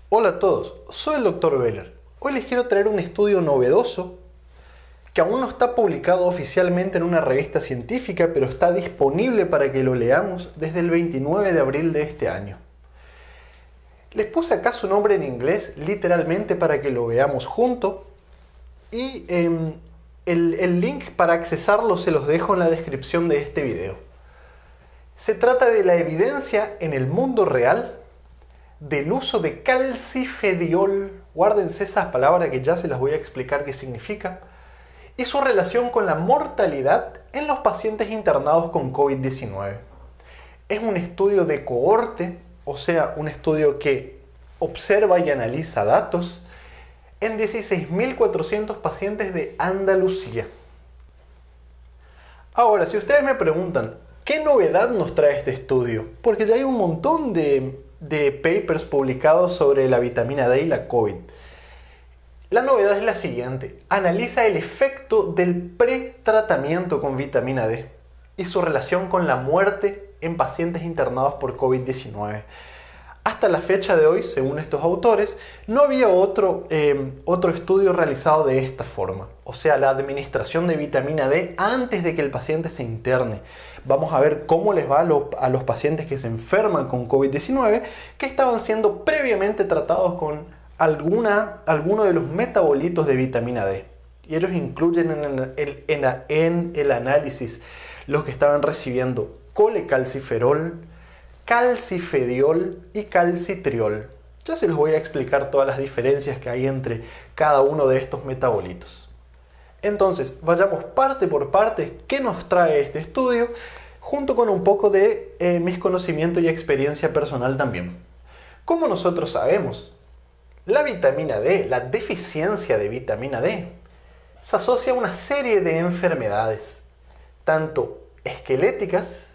Hola a todos, soy el Dr. Beller. Hoy les quiero traer un estudio novedoso que aún no está publicado oficialmente en una revista científica, pero está disponible para que lo leamos desde el 29 de abril de este año. Les puse acá su nombre en inglés, literalmente para que lo veamos juntos, y el link para accesarlo se los dejo en la descripción de este video. Se trata de la evidencia en el mundo real del uso de calcifediol, guárdense esas palabras que ya se las voy a explicar qué significa, y su relación con la mortalidad en los pacientes internados con COVID-19. Es un estudio de cohorte, o sea, un estudio que observa y analiza datos en 16.400 pacientes de Andalucía. Ahora, si ustedes me preguntan, ¿qué novedad nos trae este estudio? Porque ya hay un montón de papers publicados sobre la vitamina D y la COVID. La novedad es la siguiente: analiza el efecto del pretratamiento con vitamina D y su relación con la muerte en pacientes internados por COVID-19. Hasta la fecha de hoy, según estos autores, no había otro estudio realizado de esta forma. O sea, la administración de vitamina D antes de que el paciente se interne. Vamos a ver cómo les va a los pacientes que se enferman con COVID-19, que estaban siendo previamente tratados con alguno de los metabolitos de vitamina D. Y ellos incluyen en el análisis los que estaban recibiendo colecalciferol, calcifediol y calcitriol. Ya se les voy a explicar todas las diferencias que hay entre cada uno de estos metabolitos. Entonces, vayamos parte por parte qué nos trae este estudio, junto con un poco de mis conocimientos y experiencia personal también. Como nosotros sabemos, la vitamina D, la deficiencia de vitamina D, se asocia a una serie de enfermedades, tanto esqueléticas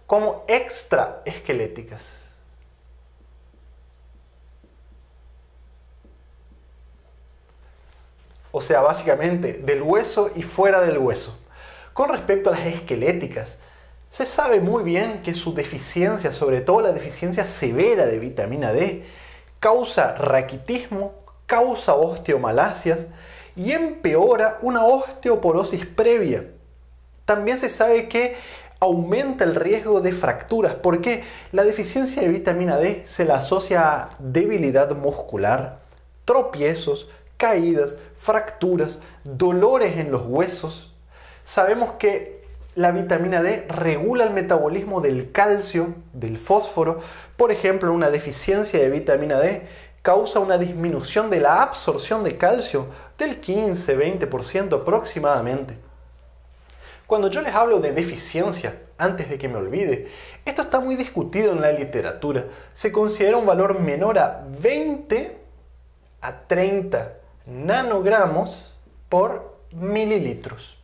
como extraesqueléticas. O sea, básicamente del hueso y fuera del hueso. Con respecto a las esqueléticas, se sabe muy bien que su deficiencia, sobre todo la deficiencia severa de vitamina D, causa raquitismo, causa osteomalasias y empeora una osteoporosis previa. También se sabe que aumenta el riesgo de fracturas, porque la deficiencia de vitamina D se la asocia a debilidad muscular, tropiezos, caídas, fracturas, dolores en los huesos. Sabemos que la vitamina D regula el metabolismo del calcio, del fósforo. Por ejemplo, una deficiencia de vitamina D causa una disminución de la absorción de calcio del 15-20% aproximadamente. Cuando yo les hablo de deficiencia, antes de que me olvide, esto está muy discutido en la literatura. Se considera un valor menor a 20 a 30 nanogramos por mililitros.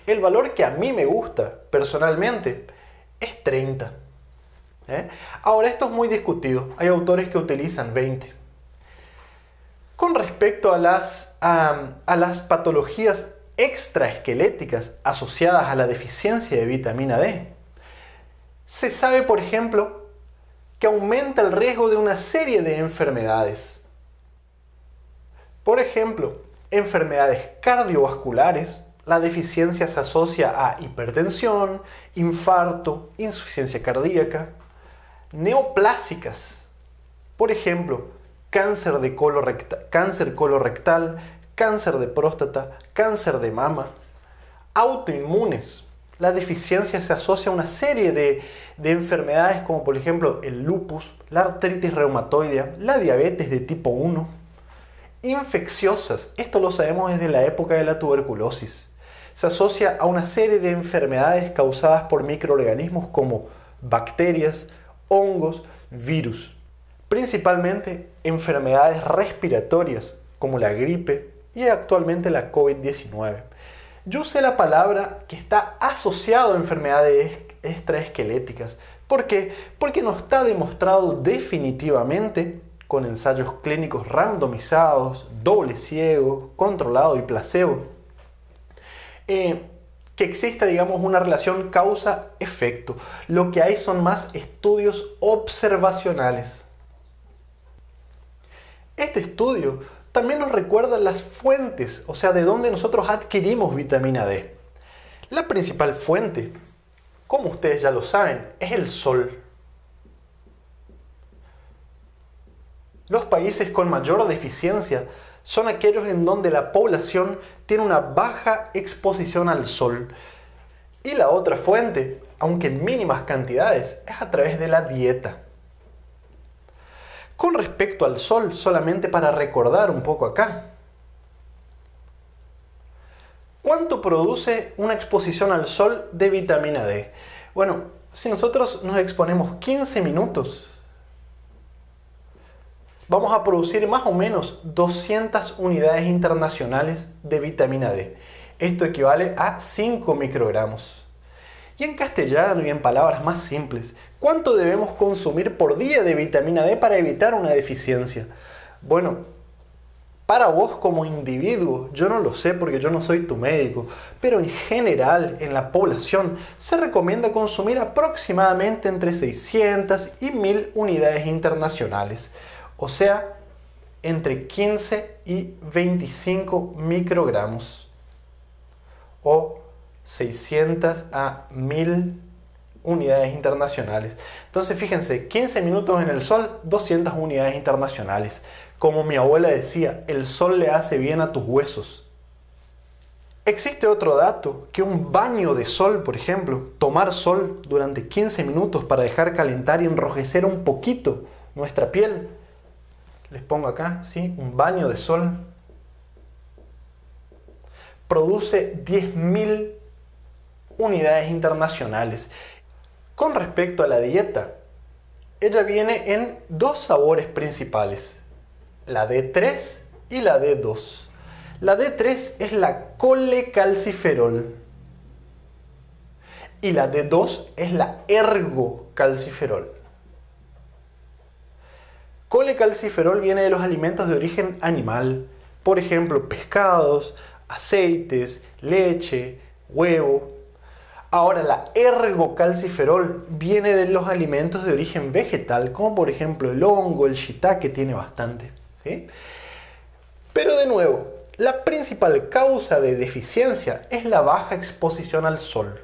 El valor que a mí me gusta personalmente es 30. Ahora, esto es muy discutido. Hay autores que utilizan 20. Con respecto a las patologías extraesqueléticas asociadas a la deficiencia de vitamina D, se sabe, por ejemplo, que aumenta el riesgo de una serie de enfermedades. Por ejemplo, enfermedades cardiovasculares. La deficiencia se asocia a hipertensión, infarto, insuficiencia cardíaca. Neoplásicas, por ejemplo, cáncer colorectal, cáncer de próstata, cáncer de mama. Autoinmunes. La deficiencia se asocia a una serie de enfermedades como por ejemplo el lupus, la artritis reumatoidea, la diabetes de tipo 1. Infecciosas. Esto lo sabemos desde la época de la tuberculosis. Se asocia a una serie de enfermedades causadas por microorganismos como bacterias, hongos, virus. Principalmente enfermedades respiratorias como la gripe y actualmente la COVID-19. Yo usé la palabra que está asociado a enfermedades extraesqueléticas. ¿Por qué? Porque no está demostrado definitivamente con ensayos clínicos randomizados, doble ciego, controlado y placebo, que exista, digamos, una relación causa-efecto. Lo que hay son más estudios observacionales. Este estudio también nos recuerda las fuentes, o sea, de dónde nosotros adquirimos vitamina D. La principal fuente, como ustedes ya lo saben, es el sol. Los países con mayor deficiencia son aquellos en donde la población tiene una baja exposición al sol. Y la otra fuente, aunque en mínimas cantidades, es a través de la dieta. Con respecto al sol, solamente para recordar un poco acá, ¿cuánto produce una exposición al sol de vitamina D? Bueno, si nosotros nos exponemos 15 minutos, vamos a producir más o menos 200 unidades internacionales de vitamina D. Esto equivale a 5 microgramos. Y en castellano y en palabras más simples, ¿cuánto debemos consumir por día de vitamina D para evitar una deficiencia? Bueno, para vos como individuo, yo no lo sé porque yo no soy tu médico, pero en general en la población se recomienda consumir aproximadamente entre 600 y 1000 unidades internacionales. O sea, entre 15 y 25 microgramos o 600 a 1000 unidades internacionales. Entonces fíjense, 15 minutos en el sol, 200 unidades internacionales. Como mi abuela decía, el sol le hace bien a tus huesos. Existe otro dato, que un baño de sol, por ejemplo, tomar sol durante 15 minutos para dejar calentar y enrojecer un poquito nuestra piel. Les pongo acá, ¿sí? Un baño de sol produce 10.000 unidades internacionales. Con respecto a la dieta, ella viene en dos sabores principales, la D3 y la D2. La D3 es la colecalciferol y la D2 es la ergocalciferol. Colecalciferol viene de los alimentos de origen animal, por ejemplo, pescados, aceites, leche, huevo. Ahora, la ergocalciferol viene de los alimentos de origen vegetal, como por ejemplo el hongo, el shiitake tiene bastante, ¿sí? Pero de nuevo, la principal causa de deficiencia es la baja exposición al sol.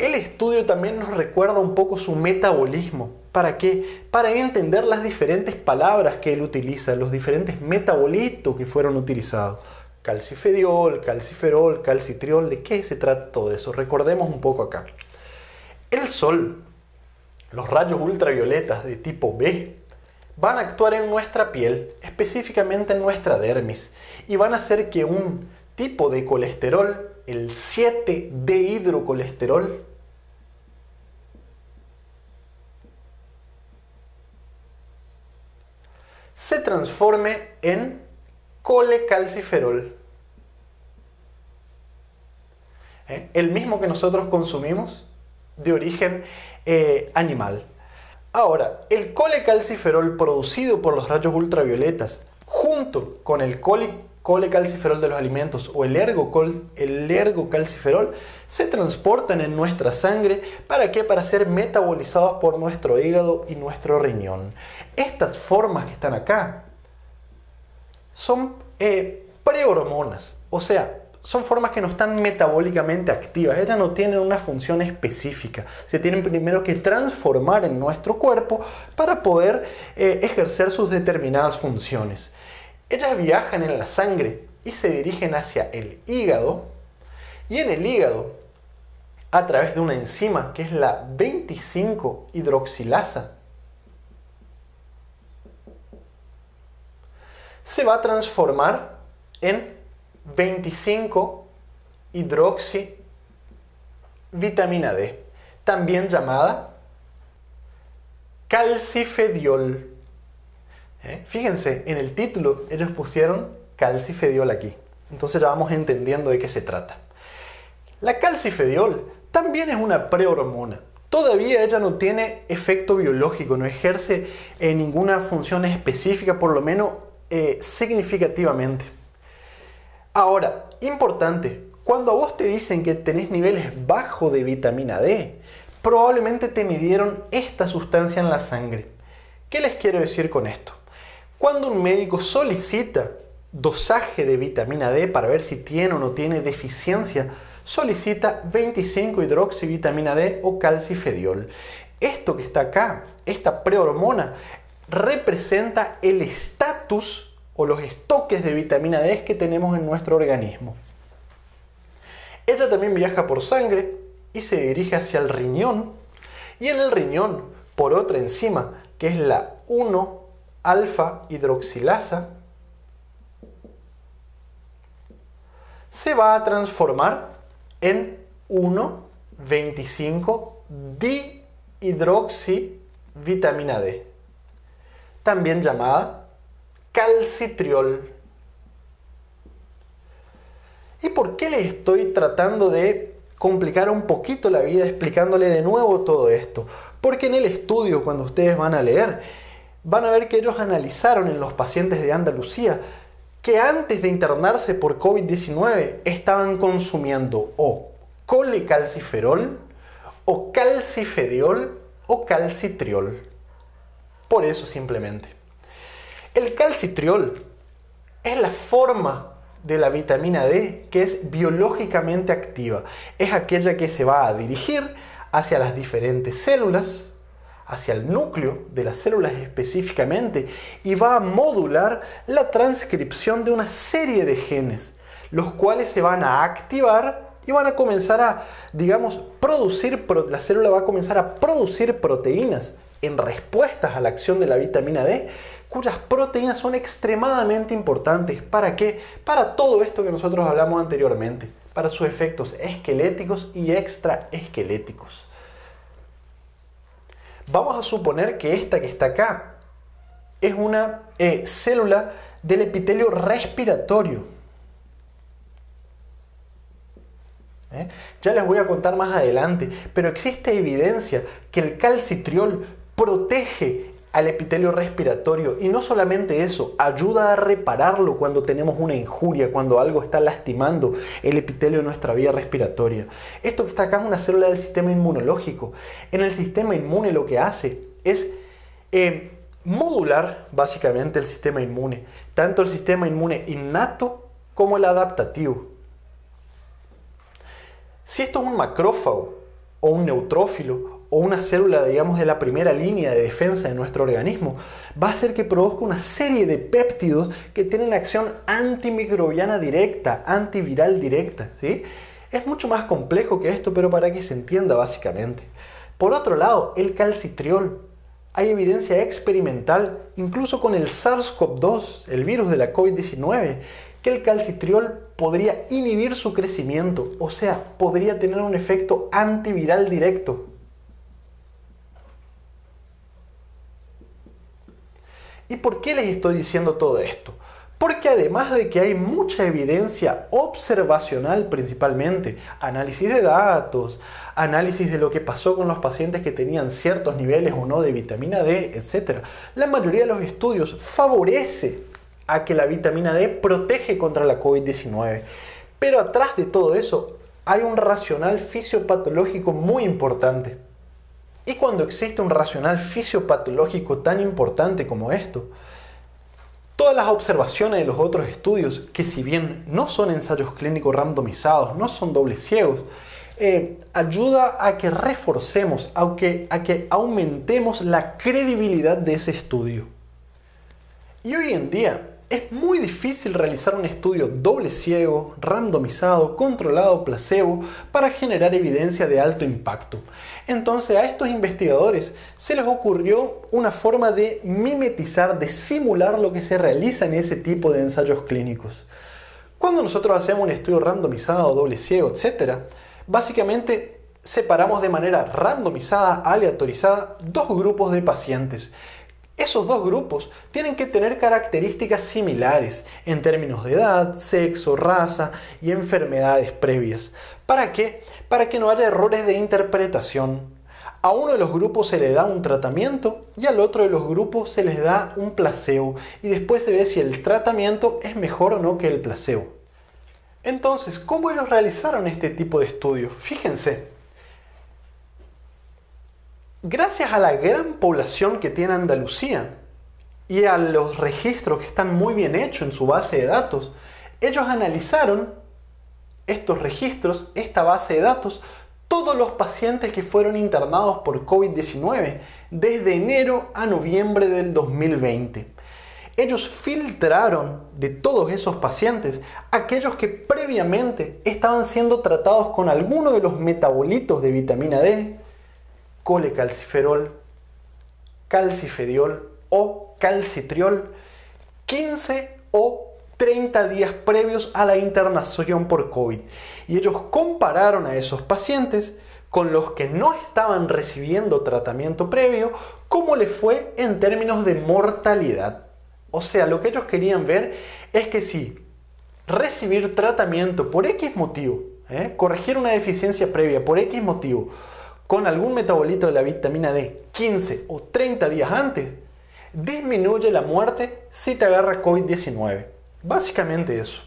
El estudio también nos recuerda un poco su metabolismo. ¿Para qué? Para entender las diferentes palabras que él utiliza, los diferentes metabolitos que fueron utilizados. Calcifediol, calciferol, calcitriol, ¿de qué se trata todo eso? Recordemos un poco acá. El sol, los rayos ultravioletas de tipo B, van a actuar en nuestra piel, específicamente en nuestra dermis, y van a hacer que un tipo de colesterol, el 7-dehidrocolesterol, se transforme en colecalciferol. El mismo que nosotros consumimos de origen animal. Ahora, el colecalciferol producido por los rayos ultravioletas junto con el colecalciferol de los alimentos o el ergocalciferol se transportan en nuestra sangre. ¿Para qué? Para ser metabolizados por nuestro hígado y nuestro riñón. Estas formas que están acá son prehormonas, o sea, son formas que no están metabólicamente activas, ellas no tienen una función específica, se tienen primero que transformar en nuestro cuerpo para poder ejercer sus determinadas funciones. Ellas viajan en la sangre y se dirigen hacia el hígado, y en el hígado, a través de una enzima que es la 25-hidroxilasa, se va a transformar en 25-hidroxivitamina D, también llamada calcifediol. Fíjense, en el título ellos pusieron calcifediol aquí. Entonces ya vamos entendiendo de qué se trata. La calcifediol también es una prehormona. Todavía ella no tiene efecto biológico, no ejerce ninguna función específica, por lo menos significativamente. Ahora, importante, Cuando a vos te dicen que tenés niveles bajos de vitamina D, probablemente te midieron esta sustancia en la sangre. ¿Qué les quiero decir con esto? Cuando un médico solicita dosaje de vitamina D para ver si tiene o no tiene deficiencia, solicita 25-hidroxivitamina D o calcifediol. Esto que está acá, esta prehormona, representa el estatus o los estoques de vitamina D que tenemos en nuestro organismo. Ella también viaja por sangre y se dirige hacia el riñón, y en el riñón, por otra enzima, que es la 1-alfa hidroxilasa, se va a transformar en 1,25-dihidroxivitamina D, también llamada calcitriol. ¿Y por qué les estoy tratando de complicar un poquito la vida explicándole de nuevo todo esto? Porque en el estudio, cuando ustedes van a leer, van a ver que ellos analizaron en los pacientes de Andalucía que antes de internarse por COVID-19 estaban consumiendo o colecalciferol, o calcifediol, o calcitriol. Por eso simplemente. El calcitriol es la forma de la vitamina D que es biológicamente activa. Es aquella que se va a dirigir hacia las diferentes células, hacia el núcleo de las células específicamente, y va a modular la transcripción de una serie de genes, los cuales se van a activar y van a comenzar a, la célula va a comenzar a producir proteínas en respuestas a la acción de la vitamina D, cuyas proteínas son extremadamente importantes. ¿Para qué? Para todo esto que nosotros hablamos anteriormente, para sus efectos esqueléticos y extraesqueléticos. Vamos a suponer que esta que está acá es una célula del epitelio respiratorio. Ya les voy a contar más adelante, pero existe evidencia que el calcitriol protege al epitelio respiratorio, y no solamente eso, ayuda a repararlo cuando tenemos una injuria, cuando algo está lastimando el epitelio de nuestra vía respiratoria. Esto que está acá es una célula del sistema inmunológico. En el sistema inmune lo que hace es modular básicamente el sistema inmune, tanto el sistema inmune innato como el adaptativo. Si esto es un macrófago o un neutrófilo o una célula, digamos, de la primera línea de defensa de nuestro organismo, va a hacer que produzca una serie de péptidos que tienen acción antimicrobiana directa, antiviral directa, ¿sí? Es mucho más complejo que esto, pero para que se entienda básicamente. Por otro lado, el calcitriol. Hay evidencia experimental, incluso con el SARS-CoV-2, el virus de la COVID-19, que el calcitriol podría inhibir su crecimiento, o sea, podría tener un efecto antiviral directo. ¿Y por qué les estoy diciendo todo esto? Porque además de que hay mucha evidencia observacional principalmente, análisis de datos, análisis de lo que pasó con los pacientes que tenían ciertos niveles o no de vitamina D, etc., la mayoría de los estudios favorece a que la vitamina D protege contra la COVID-19. Pero atrás de todo eso hay un racional fisiopatológico muy importante. Y cuando existe un racional fisiopatológico tan importante como esto, todas las observaciones de los otros estudios, que si bien no son ensayos clínicos randomizados, no son dobles ciegos, ayuda a que reforcemos, a que aumentemos la credibilidad de ese estudio. Y hoy en día es muy difícil realizar un estudio doble ciego, randomizado, controlado, placebo, para generar evidencia de alto impacto. Entonces a estos investigadores se les ocurrió una forma de mimetizar, de simular lo que se realiza en ese tipo de ensayos clínicos. Cuando nosotros hacemos un estudio randomizado, doble ciego, etc., básicamente separamos de manera randomizada, aleatorizada, dos grupos de pacientes. Esos dos grupos tienen que tener características similares en términos de edad, sexo, raza y enfermedades previas. ¿Para qué? Para que no haya errores de interpretación. A uno de los grupos se le da un tratamiento y al otro de los grupos se les da un placebo, y después se ve si el tratamiento es mejor o no que el placebo. Entonces, ¿cómo ellos realizaron este tipo de estudios? Fíjense, gracias a la gran población que tiene Andalucía y a los registros que están muy bien hechos en su base de datos, ellos analizaron estos registros, esta base de datos, todos los pacientes que fueron internados por COVID-19 desde enero a noviembre del 2020. Ellos filtraron de todos esos pacientes aquellos que previamente estaban siendo tratados con alguno de los metabolitos de vitamina D, colecalciferol, calcifediol o calcitriol, 15 o 30 días previos a la internación por COVID. Y ellos compararon a esos pacientes con los que no estaban recibiendo tratamiento previo, cómo les fue en términos de mortalidad. O sea, lo que ellos querían ver es que si recibir tratamiento por X motivo, corregir una deficiencia previa por X motivo, con algún metabolito de la vitamina D 15 o 30 días antes, disminuye la muerte si te agarra COVID-19. Básicamente eso.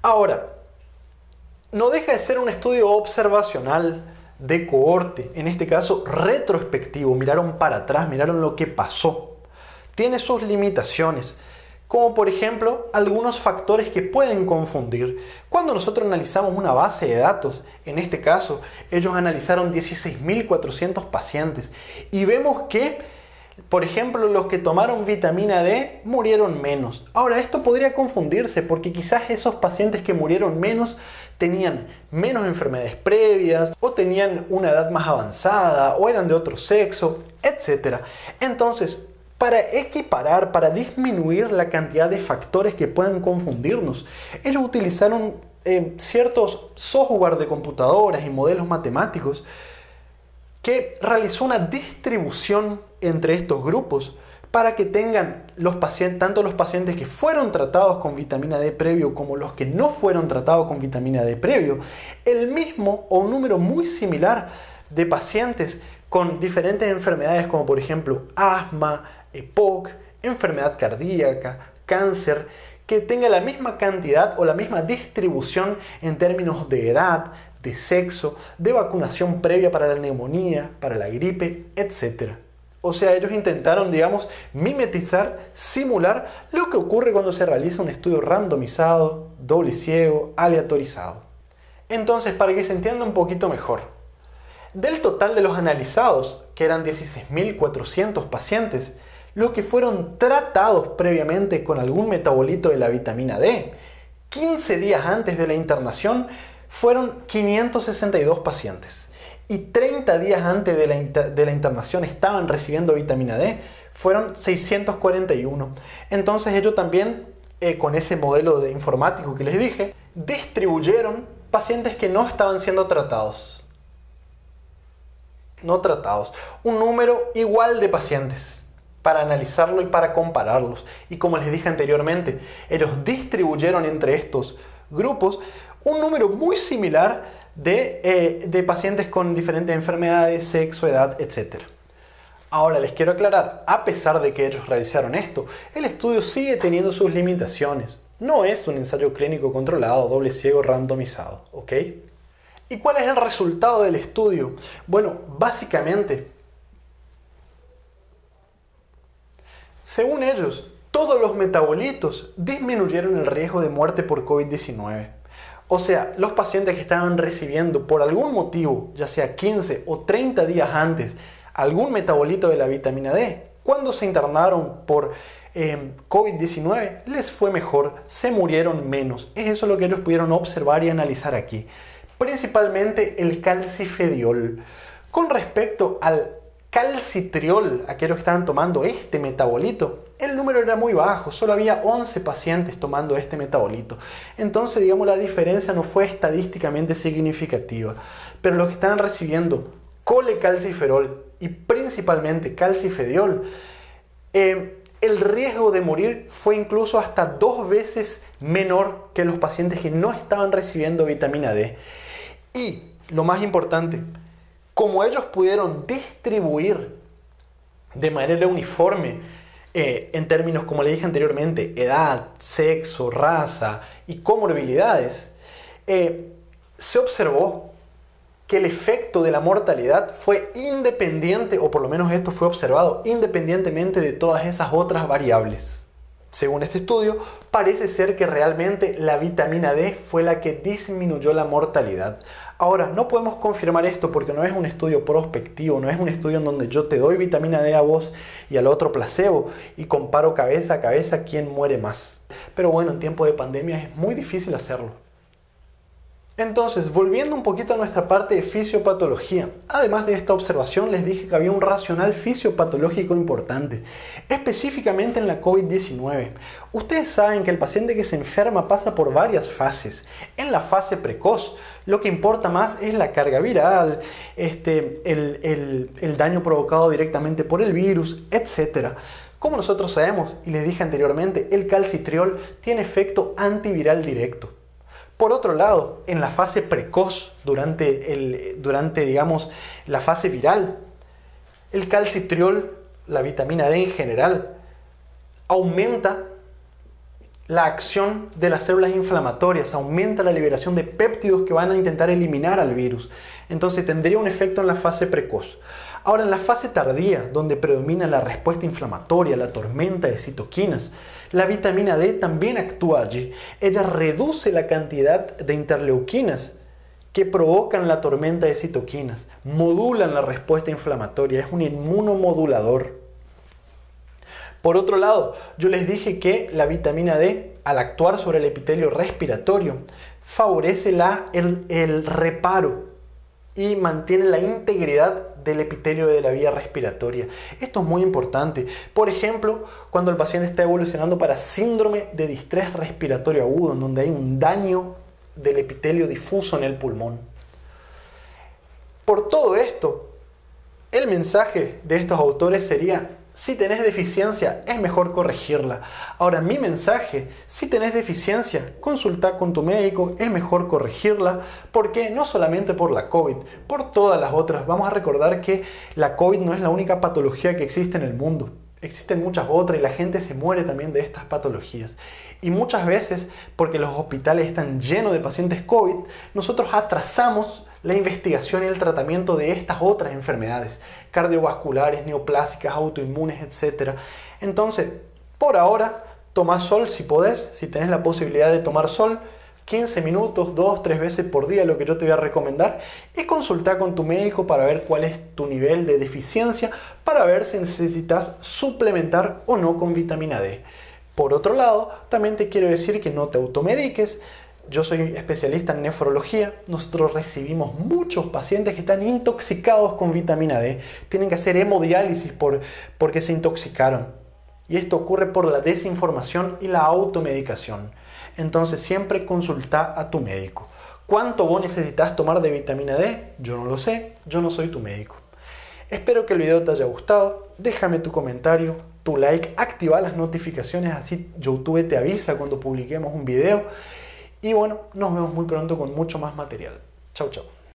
Ahora, no deja de ser un estudio observacional de cohorte, en este caso retrospectivo, miraron para atrás, miraron lo que pasó. Tiene sus limitaciones, como por ejemplo algunos factores que pueden confundir. Cuando nosotros analizamos una base de datos, en este caso ellos analizaron 16.400 pacientes y vemos que, por ejemplo, los que tomaron vitamina D murieron menos. Ahora, esto podría confundirse porque quizás esos pacientes que murieron menos tenían menos enfermedades previas, o tenían una edad más avanzada, o eran de otro sexo, etc. Entonces, para equiparar, para disminuir la cantidad de factores que puedan confundirnos, ellos utilizaron ciertos software de computadoras y modelos matemáticos que realizó una distribución entre estos grupos para que tengan los pacientes, tanto los pacientes que fueron tratados con vitamina D previo como los que no fueron tratados con vitamina D previo, el mismo o un número muy similar de pacientes con diferentes enfermedades como por ejemplo asma, EPOC, enfermedad cardíaca, cáncer, que tenga la misma cantidad o la misma distribución en términos de edad, de sexo, de vacunación previa para la neumonía, para la gripe, etc. O sea, ellos intentaron, digamos, mimetizar, simular lo que ocurre cuando se realiza un estudio randomizado, doble ciego, aleatorizado. Entonces, para que se entienda un poquito mejor, del total de los analizados, que eran 16.400 pacientes, los que fueron tratados previamente con algún metabolito de la vitamina D, 15 días antes de la internación, fueron 562 pacientes. Y 30 días antes de la internación estaban recibiendo vitamina D, fueron 641. Entonces ellos también, con ese modelo de informático que les dije, distribuyeron pacientes que no estaban siendo tratados. No tratados. Un número igual de pacientes para analizarlo y para compararlos. Y como les dije anteriormente, ellos distribuyeron entre estos grupos un número muy similar de pacientes con diferentes enfermedades, sexo, edad, etc. Ahora les quiero aclarar, a pesar de que ellos realizaron esto, el estudio sigue teniendo sus limitaciones. No es un ensayo clínico controlado, doble ciego, randomizado, ¿ok? ¿Y cuál es el resultado del estudio? Bueno, básicamente, según ellos, todos los metabolitos disminuyeron el riesgo de muerte por COVID-19. O sea, los pacientes que estaban recibiendo por algún motivo, ya sea 15 o 30 días antes, algún metabolito de la vitamina D, cuando se internaron por COVID-19, les fue mejor, se murieron menos. Es eso lo que ellos pudieron observar y analizar aquí. Principalmente el calcifediol. Con respecto al calcitriol, aquellos que estaban tomando este metabolito, el número era muy bajo, solo había 11 pacientes tomando este metabolito. Entonces, digamos, la diferencia no fue estadísticamente significativa. Pero los que estaban recibiendo colecalciferol y principalmente calcifediol, el riesgo de morir fue incluso hasta 2 veces menor que los pacientes que no estaban recibiendo vitamina D. Y lo más importante, como ellos pudieron distribuir de manera uniforme en términos, como le dije anteriormente, edad, sexo, raza y comorbilidades, se observó que el efecto de la mortalidad fue independiente, o por lo menos esto fue observado, independientemente de todas esas otras variables. Según este estudio, parece ser que realmente la vitamina D fue la que disminuyó la mortalidad. Ahora, no podemos confirmar esto porque no es un estudio prospectivo, no es un estudio en donde yo te doy vitamina D a vos y al otro placebo y comparo cabeza a cabeza quién muere más. Pero bueno, en tiempo de pandemia es muy difícil hacerlo. Entonces, volviendo un poquito a nuestra parte de fisiopatología, además de esta observación les dije que había un racional fisiopatológico importante, específicamente en la COVID-19. Ustedes saben que el paciente que se enferma pasa por varias fases. En la fase precoz, lo que importa más es la carga viral, el daño provocado directamente por el virus, etc. Como nosotros sabemos, y les dije anteriormente, el calcitriol tiene efecto antiviral directo. Por otro lado, en la fase precoz, durante digamos, la fase viral, el calcitriol, la vitamina D en general, aumenta la acción de las células inflamatorias, aumenta la liberación de péptidos que van a intentar eliminar al virus. Entonces tendría un efecto en la fase precoz. Ahora, en la fase tardía, donde predomina la respuesta inflamatoria, la tormenta de citoquinas, la vitamina D también actúa allí. Ella reduce la cantidad de interleuquinas que provocan la tormenta de citoquinas, modulan la respuesta inflamatoria, es un inmunomodulador. Por otro lado, yo les dije que la vitamina D, al actuar sobre el epitelio respiratorio, favorece el reparo y mantiene la integridad del epitelio de la vía respiratoria. Esto es muy importante. Por ejemplo, cuando el paciente está evolucionando para síndrome de distrés respiratorio agudo, en donde hay un daño del epitelio difuso en el pulmón. Por todo esto, el mensaje de estos autores sería: si tenés deficiencia, es mejor corregirla. Ahora, mi mensaje: si tenés deficiencia, consulta con tu médico, es mejor corregirla, porque no solamente por la COVID, por todas las otras. Vamos a recordar que la COVID no es la única patología que existe en el mundo. Existen muchas otras y la gente se muere también de estas patologías. Y muchas veces, porque los hospitales están llenos de pacientes COVID, nosotros atrasamos la investigación y el tratamiento de estas otras enfermedades cardiovasculares, neoplásicas, autoinmunes, etc. Entonces, por ahora, toma sol si podés, si tenés la posibilidad de tomar sol, 15 minutos, 2-3 veces por día, lo que yo te voy a recomendar, y consulta con tu médico para ver cuál es tu nivel de deficiencia, para ver si necesitas suplementar o no con vitamina D. Por otro lado, también te quiero decir que no te automediques. Yo soy especialista en nefrología. Nosotros recibimos muchos pacientes que están intoxicados con vitamina D. Tienen que hacer hemodiálisis porque se intoxicaron. Y esto ocurre por la desinformación y la automedicación. Entonces siempre consulta a tu médico. ¿Cuánto vos necesitas tomar de vitamina D? Yo no lo sé, yo no soy tu médico. Espero que el video te haya gustado. Déjame tu comentario, tu like, activa las notificaciones, así YouTube te avisa cuando publiquemos un video. Y bueno, nos vemos muy pronto con mucho más material. Chau, chau.